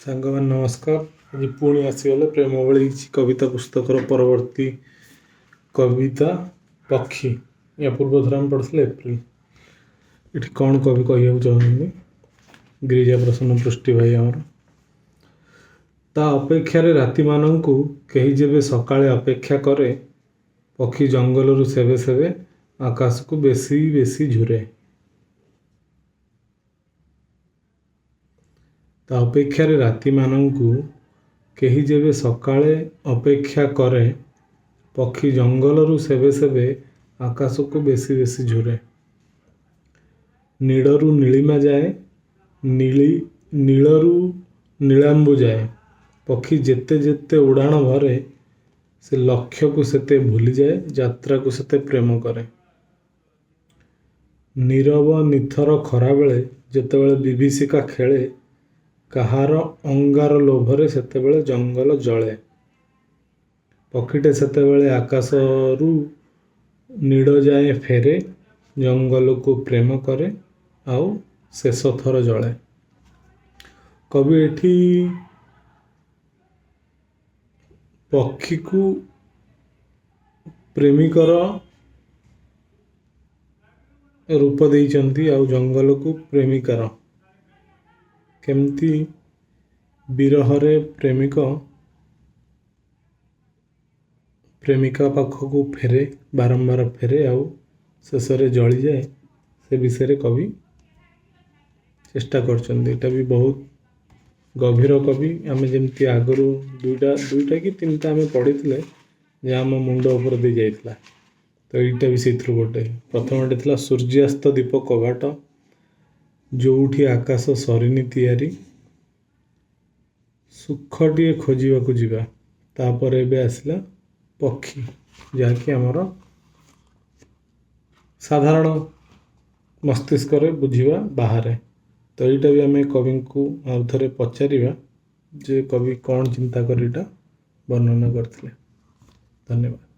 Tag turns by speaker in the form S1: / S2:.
S1: ସାଙ୍ଗମାନେ ନମସ୍କାର। ଆଜି ପୁଣି ଆସିଗଲେ ପ୍ରେମ ଭଳି କିଛି କବିତା ପୁସ୍ତକର ପରବର୍ତ୍ତୀ କବିତା ପକ୍ଷୀ। ୟା ପୂର୍ବଥର ଆମେ ପଢ଼ିଥିଲେ ଏପ୍ରିଲ। ଏଠି କ'ଣ କବି କହିବାକୁ ଚାହୁଁଛନ୍ତି? ଗିରିଜା ପ୍ରସନ୍ନ ପୃଷ୍ଟି ଭାଇ ଆମର। ତା ଅପେକ୍ଷାରେ ରାତିମାନଙ୍କୁ କେହି ଯେବେ ସକାଳେ ଅପେକ୍ଷା କରେ, ପକ୍ଷୀ ଜଙ୍ଗଲରୁ ସେବେ ସେବେ ଆକାଶକୁ ବେଶୀ ବେଶୀ ଝୁରେ। ତା ଅପେକ୍ଷାରେ ରାତିମାନଙ୍କୁ କେହି ଯେବେ ସକାଳେ ଅପେକ୍ଷା କରେ, ପକ୍ଷୀ ଜଙ୍ଗଲରୁ ସେବେ ସେବେ ଆକାଶକୁ ବେଶୀ ବେଶୀ ଝୁରେ। ନୀଡ଼ରୁ ନୀଳିମା ଯାଏ, ନୀଳରୁ ନୀଳାମ୍ବୁ ଯାଏ, ପକ୍ଷୀ ଯେତେ ଯେତେ ଉଡ଼ାଣ ଭରେ, ସେ ଲକ୍ଷ୍ୟକୁ ସେତେ ଭୁଲିଯାଏ, ଯାତ୍ରାକୁ ସେତେ ପ୍ରେମ କରେ। ନୀରବ ନିଥର ଖରାବେଳେ ଯେତେବେଳେ ବିଭୀଷିକା ଖେଳେ, କାହାର ଅଙ୍ଗାର ଲୋଭରେ ସେତେବେଳେ ଜଙ୍ଗଲ ଜଳେ। ପକ୍ଷୀଟେ ସେତେବେଳେ ଆକାଶରୁ ନୀଡ଼ ଯାଏ ଫେରେ, ଜଙ୍ଗଲକୁ ପ୍ରେମ କରେ, ଆଉ ଶେଷ ଥର ଜଳେ। କବି ଏଠି ପକ୍ଷୀକୁ ପ୍ରେମିକର ରୂପ ଦେଇଛନ୍ତି, ଆଉ ଜଙ୍ଗଲକୁ ପ୍ରେମିକାର। କେମିତି ବିରହରେ ପ୍ରେମିକା ପାଖକୁ ଫେରେ, ବାରମ୍ବାର ଫେରେ, ଆଉ ଶେଷରେ ଜଳିଯାଏ, ସେ ବିଷୟରେ କବି ଚେଷ୍ଟା କରିଛନ୍ତି। ଏଇଟା ବି ବହୁତ ଗଭୀର କବି। ଆମେ ଯେମିତି ଆଗରୁ ଦୁଇଟା କି ତିନିଟା ଆମେ ପଢ଼ିଥିଲେ, ଯାହା ଆମ ମୁଣ୍ଡ ଉପରେ ଦେଇ ଯାଇଥିଲା। ତ ଏଇଟା ବି ସେଇଥିରୁ ଗୋଟେ। ପ୍ରଥମଟେ ଥିଲା ସୂର୍ଯ୍ୟାସ୍ତ ଦୀପ କବାଟ, ଯୋଉଠି ଆକାଶ ସରିନି ତିଆରି, ସୁଖଟିଏ ଖୋଜିବାକୁ ଯିବା। ତାପରେ ଏବେ ଆସିଲା ପକ୍ଷୀ, ଯାହାକି ଆମର ସାଧାରଣ ମସ୍ତିଷ୍କରେ ବୁଝିବା ବାହାରେ। ତ ଏଇଟା ବି ଆମେ କବିଙ୍କୁ ଆଉ ଥରେ ପଚାରିବା ଯେ କବି କ'ଣ ଚିନ୍ତା କରି ଏଇଟା ବର୍ଣ୍ଣନା କରିଥିଲେ। ଧନ୍ୟବାଦ।